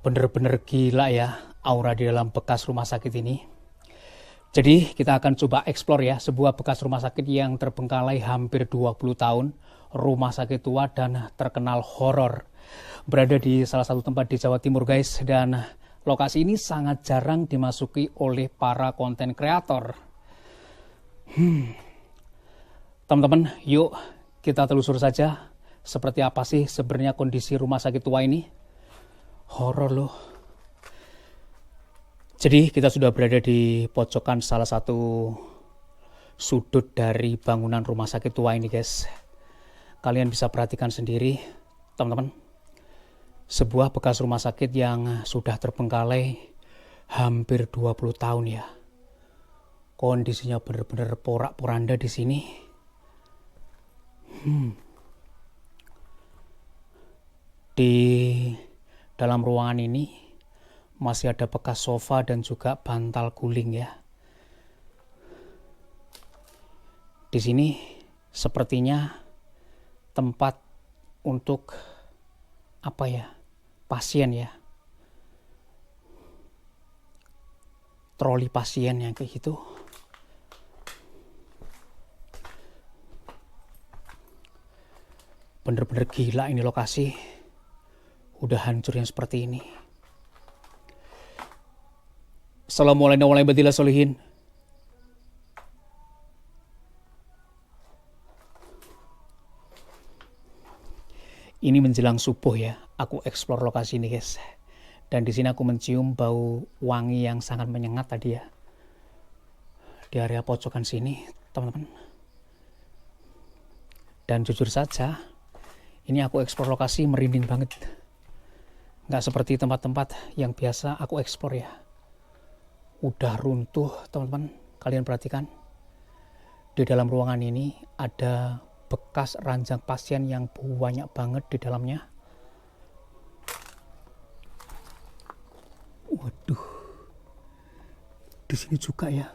Bener-bener gila ya aura di dalam bekas rumah sakit ini. Jadi kita akan coba explore ya sebuah bekas rumah sakit yang terbengkalai hampir 20 tahun. Rumah sakit tua dan terkenal horor. Berada di salah satu tempat di Jawa Timur guys. Dan lokasi ini sangat jarang dimasuki oleh para konten kreator. Teman-teman, yuk kita telusur saja. Seperti apa sih sebenarnya kondisi rumah sakit tua ini? Horor loh. Jadi kita sudah berada di pojokan salah satu sudut dari bangunan rumah sakit tua ini guys. Kalian bisa perhatikan sendiri teman-teman. Sebuah bekas rumah sakit yang sudah terbengkalai hampir 20 tahun ya. Kondisinya benar-benar porak-poranda di sini. Di dalam ruangan ini masih ada bekas sofa dan juga bantal guling ya. Di sini sepertinya tempat untuk apa ya? Pasien ya. Troli pasien yang kayak gitu. Bener-bener gila ini lokasi. Udah hancur yang seperti ini. Assalamualaikum warahmatullahi wabarakatuh. Ini menjelang subuh ya, aku explore lokasi ini guys. Dan di sini aku mencium bau wangi yang sangat menyengat tadi ya. Di area pojokan sini, teman-teman. Dan jujur saja, ini aku explore lokasi merinding banget. Nggak seperti tempat-tempat yang biasa aku explore ya. Udah runtuh teman-teman, kalian perhatikan. Di dalam ruangan ini ada bekas ranjang pasien yang banyak banget di dalamnya. Waduh, di sini juga ya.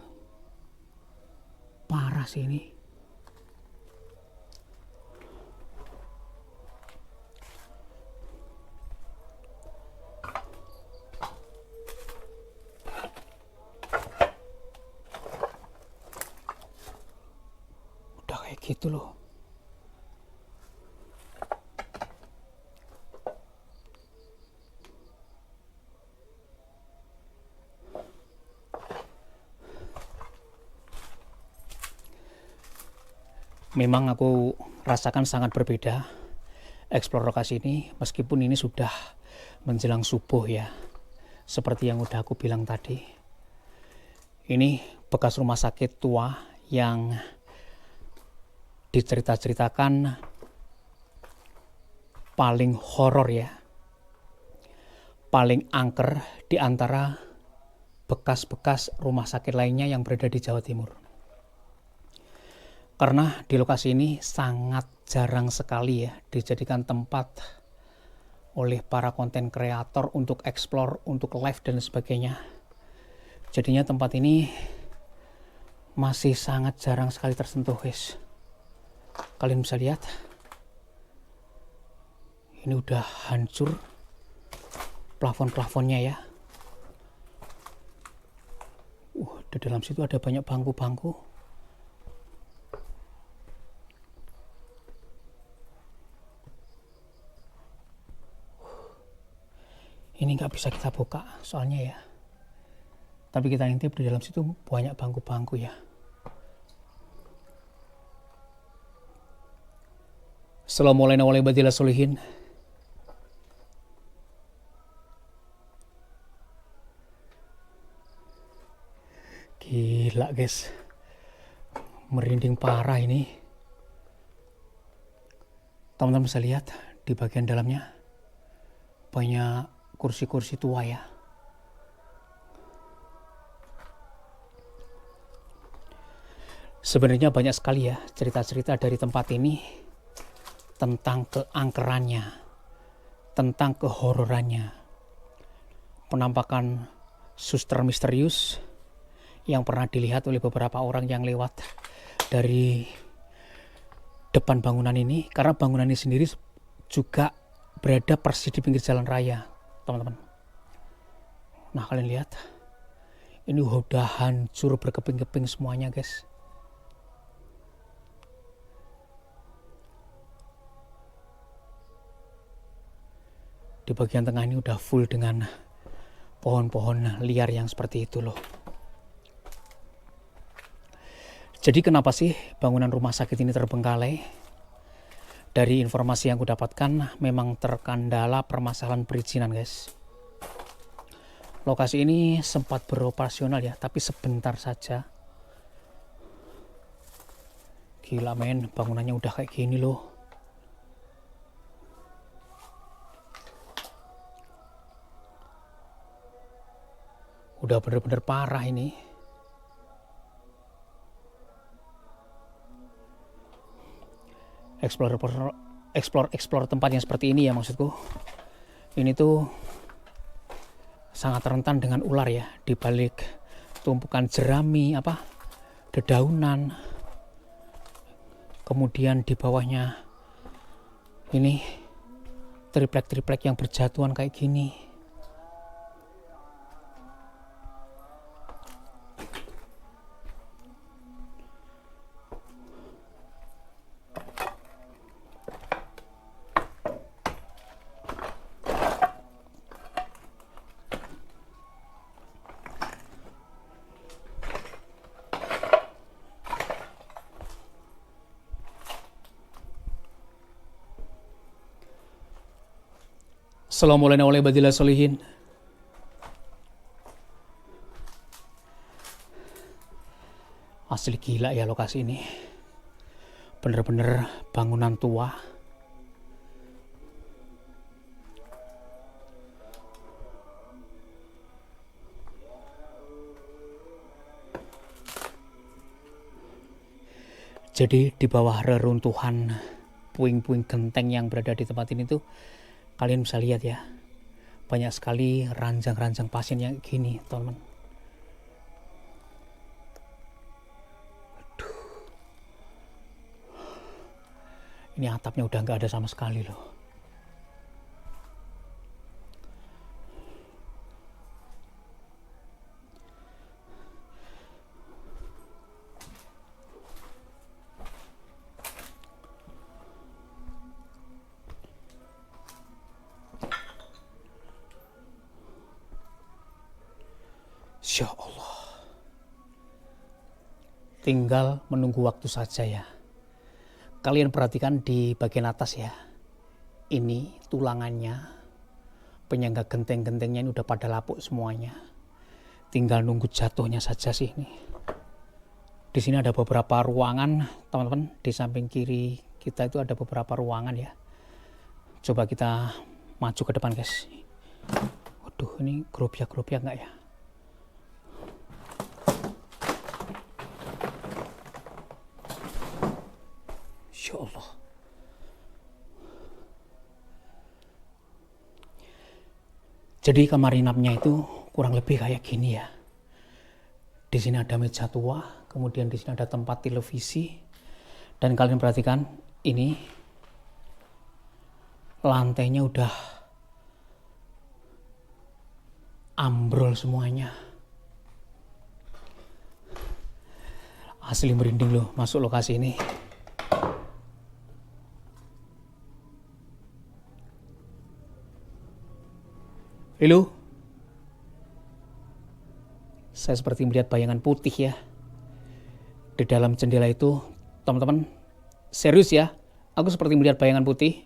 Parah sih ini. Udah kayak gitu loh. Memang aku rasakan sangat berbeda eksplor lokasi ini meskipun ini sudah menjelang subuh ya. Seperti yang udah aku bilang tadi. Ini bekas rumah sakit tua yang dicerita-ceritakan paling horor ya. Paling angker di antara bekas-bekas rumah sakit lainnya yang berada di Jawa Timur. Karena di lokasi ini sangat jarang sekali ya dijadikan tempat oleh para konten kreator untuk explore, untuk live dan sebagainya. Jadinya tempat ini masih sangat jarang sekali tersentuh guys. Kalian bisa lihat. Ini udah hancur plafon-plafonnya ya. Di dalam situ ada banyak bangku-bangku. Ini nggak bisa kita buka soalnya ya. Tapi kita intip di dalam situ banyak bangku-bangku ya. Assalamualaikum warahmatullahi wabarakatuh. Gila guys. Merinding parah ini. Teman-teman bisa lihat di bagian dalamnya banyak kursi-kursi tua ya. Sebenarnya banyak sekali ya cerita-cerita dari tempat ini tentang keangkerannya, tentang kehororannya. Penampakan suster misterius yang pernah dilihat oleh beberapa orang yang lewat dari depan bangunan ini, karena bangunan ini sendiri juga berada persis di pinggir jalan raya, teman-teman. Nah kalian lihat, ini udah hancur berkeping-keping semuanya guys. Di bagian tengah ini udah full dengan pohon-pohon liar yang seperti itu loh. Jadi kenapa sih bangunan rumah sakit ini terbengkalai? Dari informasi yang kudapatkan memang terkendala permasalahan perizinan guys. Lokasi ini sempat beroperasional ya, tapi sebentar saja. Gila men, bangunannya udah kayak gini loh. Udah bener-bener parah ini. Explore tempat yang seperti ini ya maksudku. Ini tuh sangat rentan dengan ular ya, di balik tumpukan jerami dedaunan, kemudian di bawahnya ini triplek yang berjatuhan kayak gini. Assalamualaikum warahmatullahi wabarakatuh. Asli gila ya lokasi ini. Bener-bener bangunan tua. Jadi di bawah reruntuhan puing-puing genteng yang berada di tempat ini tuh kalian bisa lihat ya, banyak sekali ranjang-ranjang pasien yang gini teman-teman. Ini atapnya udah nggak ada sama sekali loh. Insya Allah. Tinggal menunggu waktu saja ya. Kalian perhatikan di bagian atas ya. Ini tulangannya, penyangga genteng-gentengnya ini udah pada lapuk semuanya. Tinggal nunggu jatuhnya saja sih ini. Di sini ada beberapa ruangan, teman-teman. Di samping kiri kita itu ada beberapa ruangan ya. Coba kita maju ke depan guys. Waduh, ini gerobiak-gerobiak nggak ya? Ya Allah. Jadi kamar inapnya itu kurang lebih kayak gini ya. Di sini ada meja tua, kemudian di sini ada tempat televisi. Dan kalian perhatikan ini lantainya udah ambrol semuanya. Asli merinding loh masuk lokasi ini. Halo, saya seperti melihat bayangan putih ya di dalam jendela itu, teman-teman. Serius ya, aku seperti melihat bayangan putih.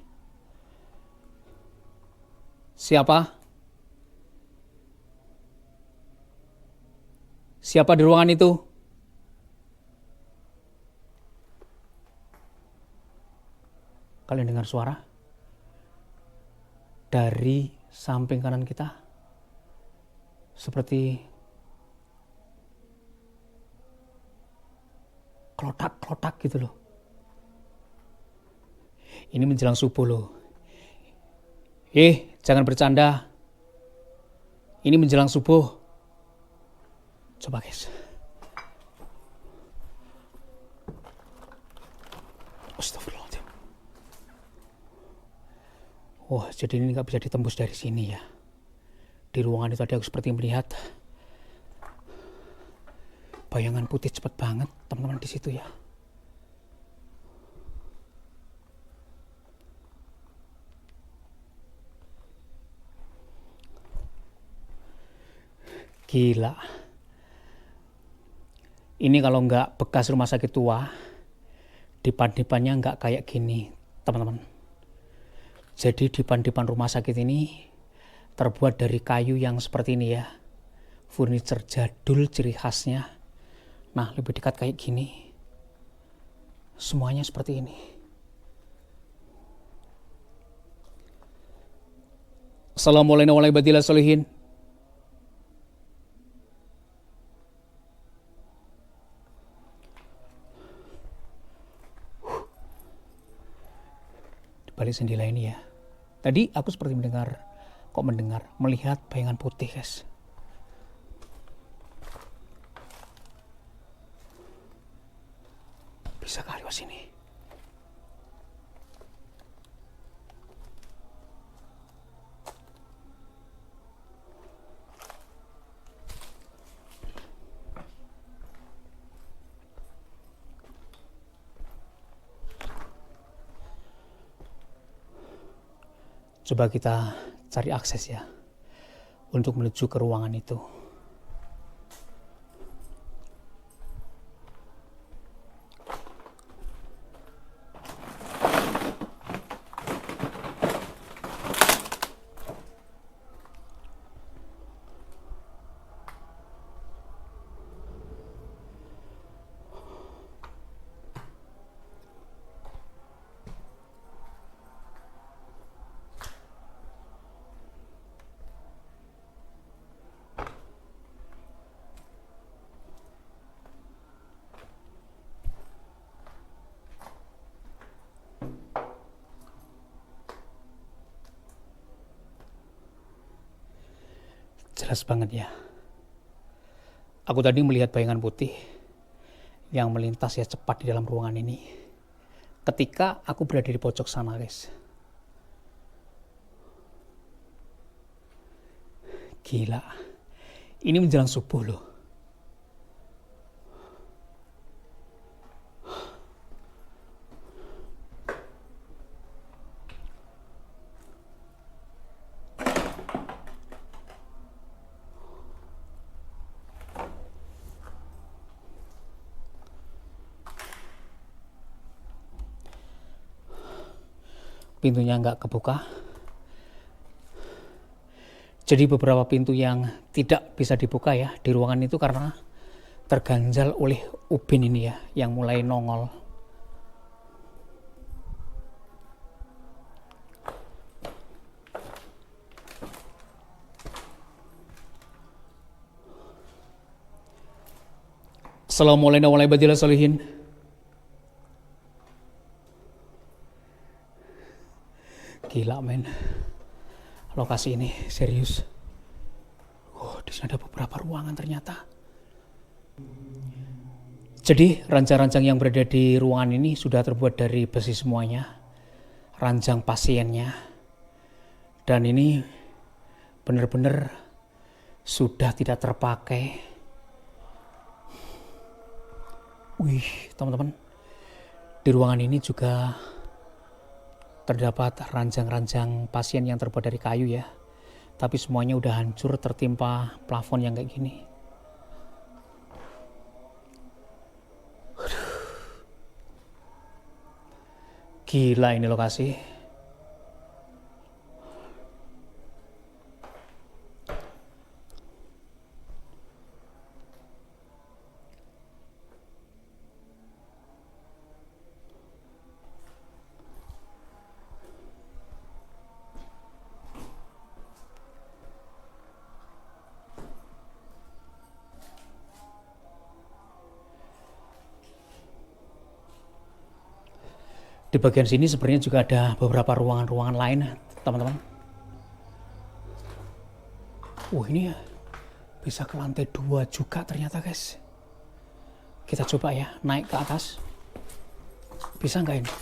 Siapa? Siapa di ruangan itu? Kalian dengar suara? Dari samping kanan kita seperti klotak-klotak gitu loh. Ini menjelang subuh loh. Jangan bercanda. Ini menjelang subuh. Coba guys. Astagfirullahaladzim. Wah, jadi ini nggak bisa ditembus dari sini ya. Di ruangan itu tadi aku seperti melihat bayangan putih cepat banget teman-teman di situ ya. Gila. Ini kalau nggak bekas rumah sakit tua, dipan-dipannya nggak kayak gini teman-teman. Jadi dipan-dipan rumah sakit ini terbuat dari kayu yang seperti ini ya. Furniture jadul ciri khasnya. Nah, lebih dekat kayak gini. Semuanya seperti ini. Assalamualaikum warahmatullahi wabarakatuh. Di balik jendela ini ya. Tadi aku seperti melihat bayangan putih, guys. Bisa kali lewat sini. Coba kita cari akses ya untuk menuju ke ruangan itu. Jelas banget ya. Aku tadi melihat bayangan putih yang melintas ya cepat di dalam ruangan ini. Ketika aku berada di pojok sana, guys. Gila. Ini menjelang subuh loh. Pintunya nggak kebuka. Jadi beberapa pintu yang tidak bisa dibuka ya di ruangan itu karena terganjal oleh ubin ini ya yang mulai nongol. Assalamualaikum warahmatullahi wabarakatuh. Gila men, lokasi ini serius. Oh, di sini ada beberapa ruangan ternyata. Jadi ranjang-ranjang yang berada di ruangan ini sudah terbuat dari besi semuanya, ranjang pasiennya, dan ini benar-benar sudah tidak terpakai. Wih, teman-teman, di ruangan ini juga terdapat ranjang-ranjang pasien yang terbuat dari kayu ya. Tapi semuanya udah hancur tertimpa plafon yang kayak gini. Gila ini lokasi. Di bagian sini sebenarnya juga ada beberapa ruangan-ruangan lain, teman-teman. Ini ya bisa ke lantai 2 juga ternyata, guys. Kita coba ya naik ke atas. Bisa nggak ini?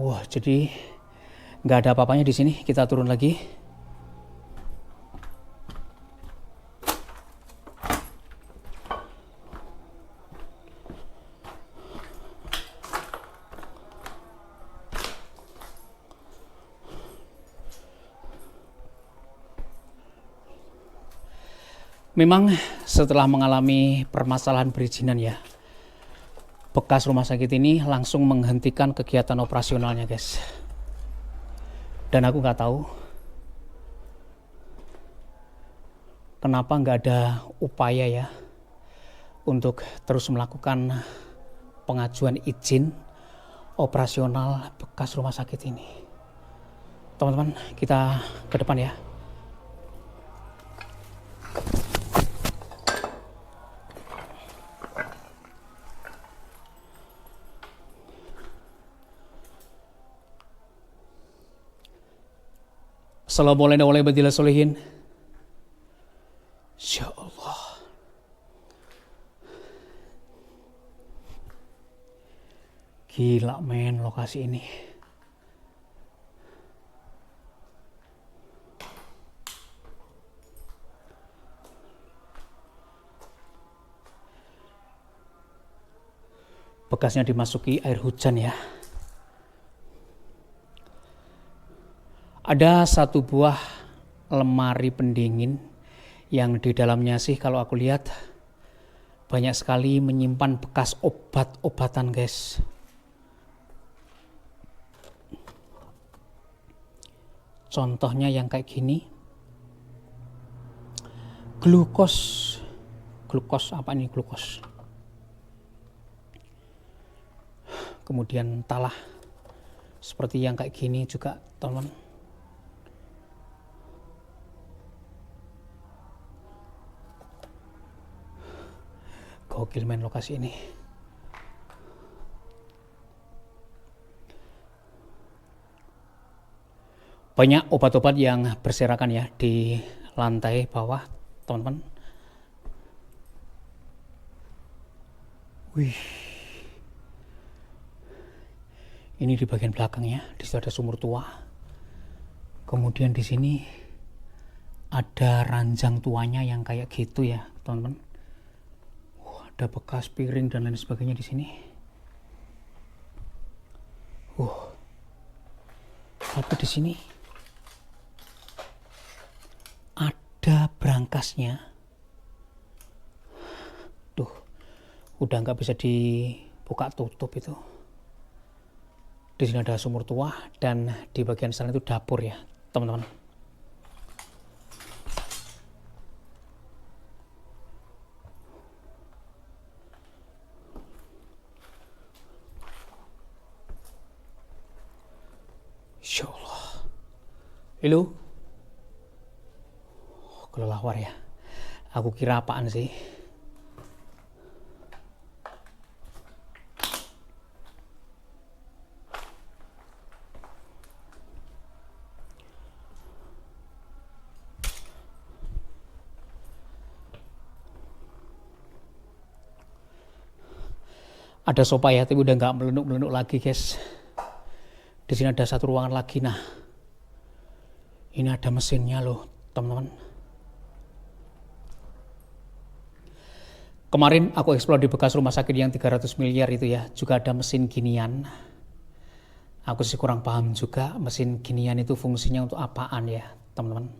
Wah, jadi nggak ada apa-apanya di sini. Kita turun lagi. Memang setelah mengalami permasalahan perizinan ya, bekas rumah sakit ini langsung menghentikan kegiatan operasionalnya guys. Dan aku nggak tahu kenapa nggak ada upaya ya untuk terus melakukan pengajuan izin operasional bekas rumah sakit ini. Teman-teman, kita ke depan ya. Assalamualaikum warahmatullahi wabarakatuh. Insya Allah. Gila men lokasi ini. Bekasnya dimasuki air hujan ya. Ada satu buah lemari pendingin yang di dalamnya sih kalau aku lihat banyak sekali menyimpan bekas obat-obatan guys. Contohnya yang kayak gini. Glukos apa ini glukos? Kemudian talah seperti yang kayak gini juga teman-teman. Gokil men lokasi ini. Banyak obat-obat yang berserakan ya di lantai bawah teman-teman. Wih. Ini di bagian belakangnya, di situ ada sumur tua. Kemudian di sini ada ranjang tuanya yang kayak gitu ya teman-teman. Ada bekas piring dan lain sebagainya di sini. Tapi di sini ada brankasnya. Tuh, udah nggak bisa dibuka tutup itu. Di sini ada sumur tua dan di bagian sana itu dapur ya, teman-teman. Insya Allah. Halo. Kelelawar ya. Aku kira apaan sih? Ada sofa ya, tapi udah nggak melunuk-melunuk lagi guys. Di sini ada satu ruangan lagi. Nah, ini ada mesinnya loh, teman-teman. Kemarin aku eksplor di bekas rumah sakit yang 300 miliar itu ya, juga ada mesin ginian. Aku sih kurang paham juga mesin ginian itu fungsinya untuk apaan ya, teman-teman.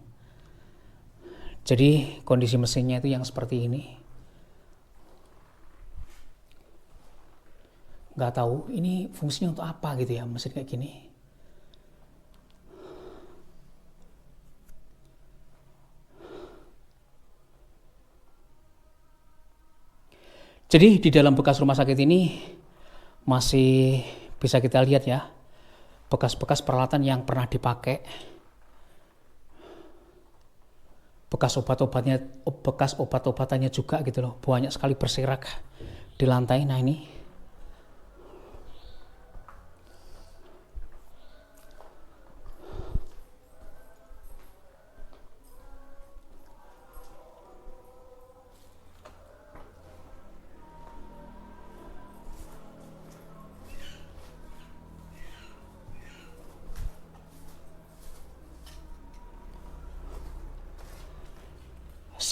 Jadi kondisi mesinnya itu yang seperti ini. Nggak tahu ini fungsinya untuk apa gitu ya, mesin kayak gini. Jadi di dalam bekas rumah sakit ini masih bisa kita lihat ya bekas-bekas peralatan yang pernah dipakai, bekas obat-obatannya juga gitu loh, banyak sekali berserak di lantai. Nah ini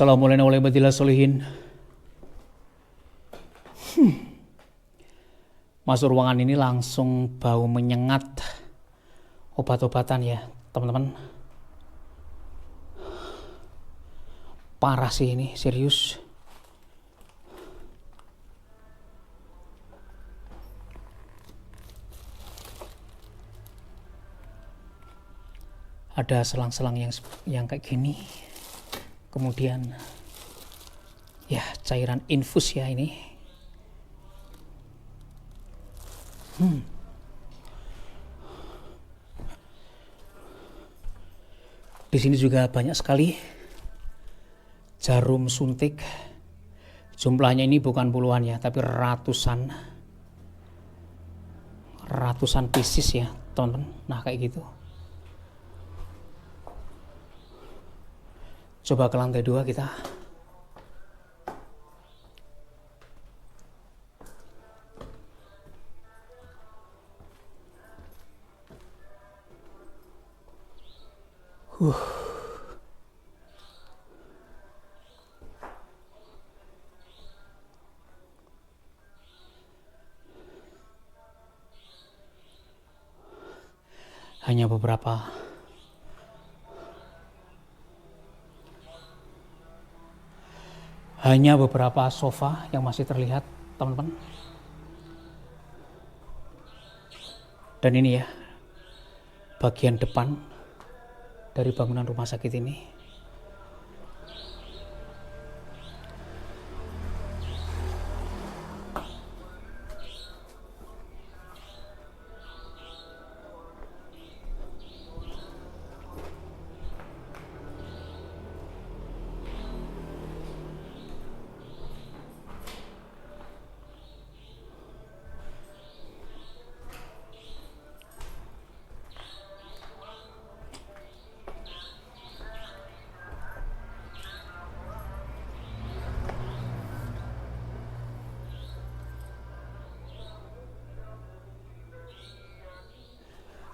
Assalamualaikum warahmatullahi wabarakatuh. Masuk ruangan ini langsung bau menyengat obat-obatan ya teman-teman. Parah sih ini, serius. Ada selang-selang yang kayak gini. Kemudian ya cairan infus ya ini. Di sini juga banyak sekali jarum suntik. Jumlahnya ini bukan puluhan ya, tapi ratusan pieces ya teman-teman. Nah kayak gitu. Coba ke lantai 2 kita. Hanya beberapa sofa yang masih terlihat teman-teman. Dan ini ya bagian depan dari bangunan rumah sakit ini.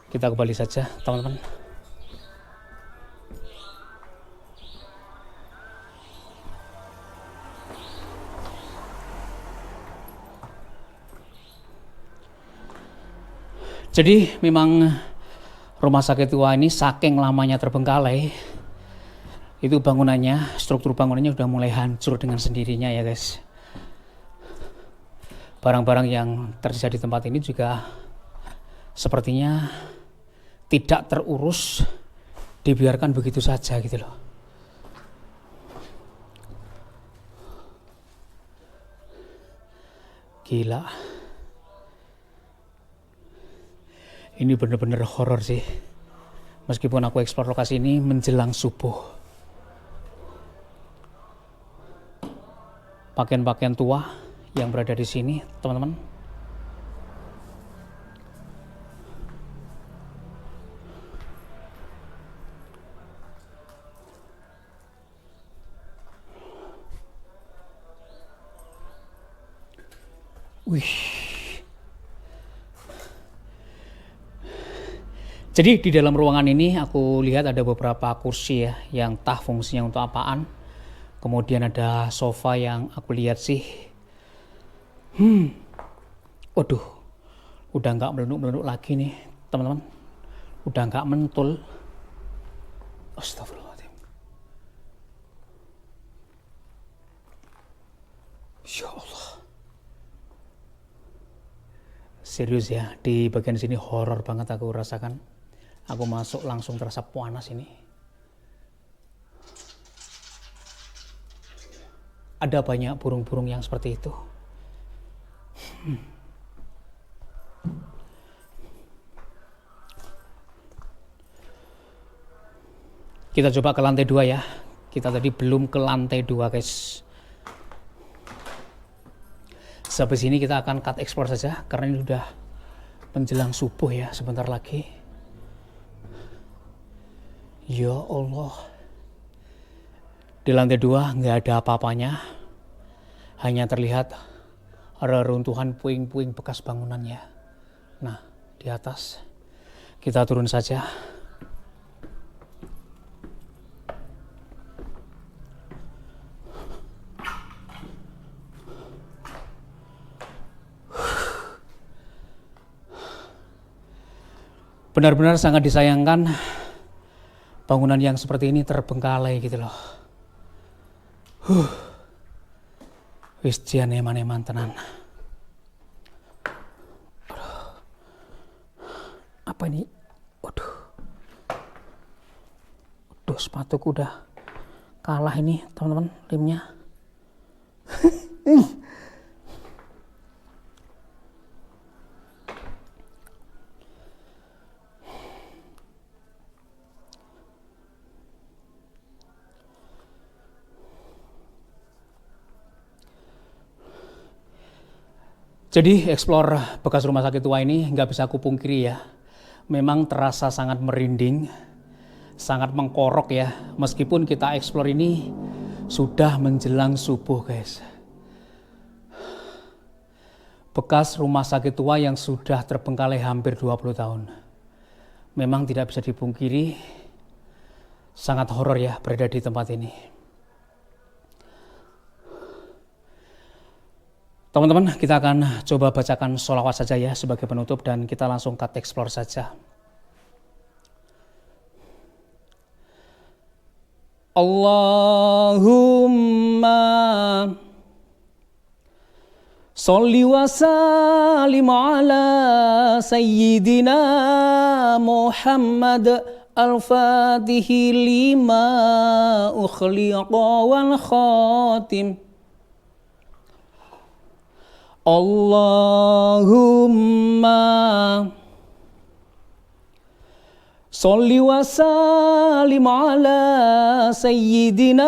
Kita kembali saja teman-teman. Jadi memang rumah sakit tua ini saking lamanya terbengkalai, itu bangunannya, struktur bangunannya udah mulai hancur dengan sendirinya ya guys. Barang-barang yang tersedia di tempat ini juga sepertinya tidak terurus, dibiarkan begitu saja gitu loh. Gila. Ini bener-bener horor sih. Meskipun aku eksplor lokasi ini menjelang subuh. Pakaian-pakaian tua yang berada di sini, teman-teman. Wih. Jadi di dalam ruangan ini aku lihat ada beberapa kursi ya yang entah fungsinya untuk apaan. Kemudian ada sofa yang aku lihat sih. Waduh. Udah nggak melunuk-melunuk lagi nih, teman-teman. Udah nggak mentul. Astagfirullahaladzim. Ya Allah. Serius ya, di bagian sini horor banget aku rasakan. Aku masuk langsung terasa panas ini. Ada banyak burung-burung yang seperti itu. Kita coba ke lantai 2 ya. Kita tadi belum ke lantai 2 guys. Sampai sini kita akan cut explore saja karena ini udah menjelang subuh ya, sebentar lagi. Ya Allah. Di lantai 2 nggak ada apa-apanya. Hanya terlihat ada runtuhan puing-puing bekas bangunannya. Nah, di atas kita turun saja. Benar-benar sangat disayangkan bangunan yang seperti ini terbengkalai gitu loh. Wis jan eman-eman tenan. Apa ini? Waduh. Waduh, sepatuku udah kalah ini, teman-teman, rimnya. Jadi explore bekas rumah sakit tua ini nggak bisa aku pungkiri ya, memang terasa sangat merinding, sangat mengkorok ya, meskipun kita explore ini sudah menjelang subuh guys. Bekas rumah sakit tua yang sudah terbengkalai hampir 20 tahun. Memang tidak bisa dipungkiri, sangat horor ya berada di tempat ini. Teman-teman, kita akan coba bacakan sholawat saja ya sebagai penutup dan kita langsung cut explore saja. Allahumma sholli wa sallim ala sayyidina Muhammad al-Fatihi lima ukhliqa wal khatim. Allahumma sholli wa sallim ala sayyidina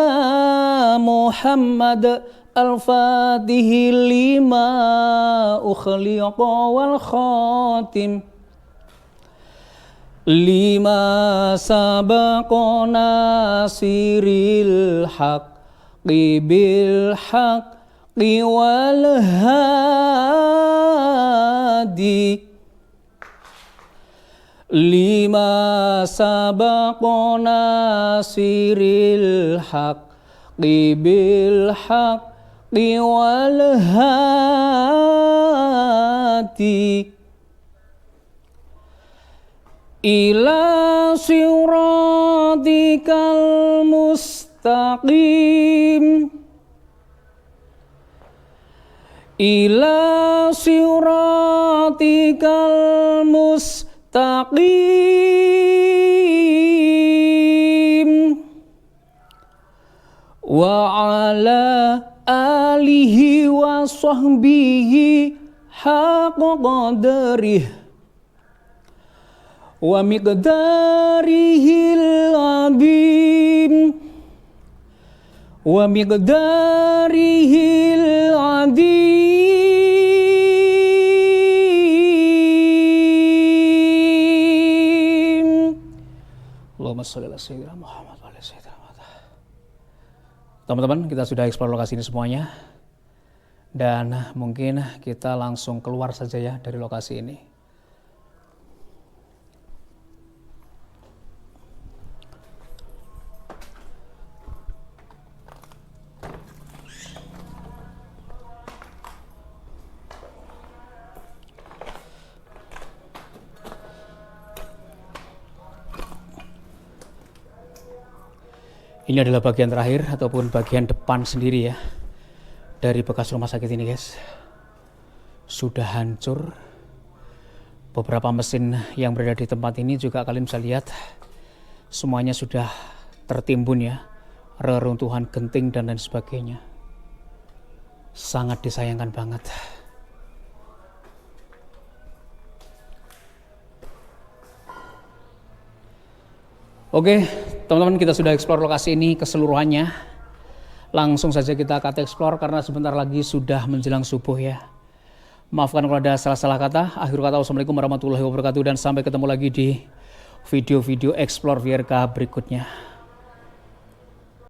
Muhammad al-Fatihi lima ukhliqa wal khatim lima sabaqa nasiril haqqi bil haqq wal hadi lima sabaqa nasiril haqqi bil haqqi wal hadi ila siratikal mustaqim ila siratikal mustaqim wa ala alihi wa sahbihi haqqa qadarih wa miqdarihil azim wa miqdarihil azim. Allahumma sholli ala sayyidina Muhammad wa ala sayyidina Muhammad. Teman-teman, kita sudah eksplor lokasi ini semuanya dan mungkin kita langsung keluar saja ya dari lokasi ini. Ini adalah bagian terakhir ataupun bagian depan sendiri ya dari bekas rumah sakit ini guys. Sudah hancur. Beberapa mesin yang berada di tempat ini juga kalian bisa lihat semuanya sudah tertimbun ya, reruntuhan genting dan lain sebagainya. Sangat disayangkan banget. Oke, teman-teman, kita sudah eksplor lokasi ini keseluruhannya. Langsung saja kita akan eksplor karena sebentar lagi sudah menjelang subuh ya. Maafkan kalau ada salah-salah kata. Akhir kata, wassalamualaikum warahmatullahi wabarakatuh dan sampai ketemu lagi di video-video explore VRK berikutnya.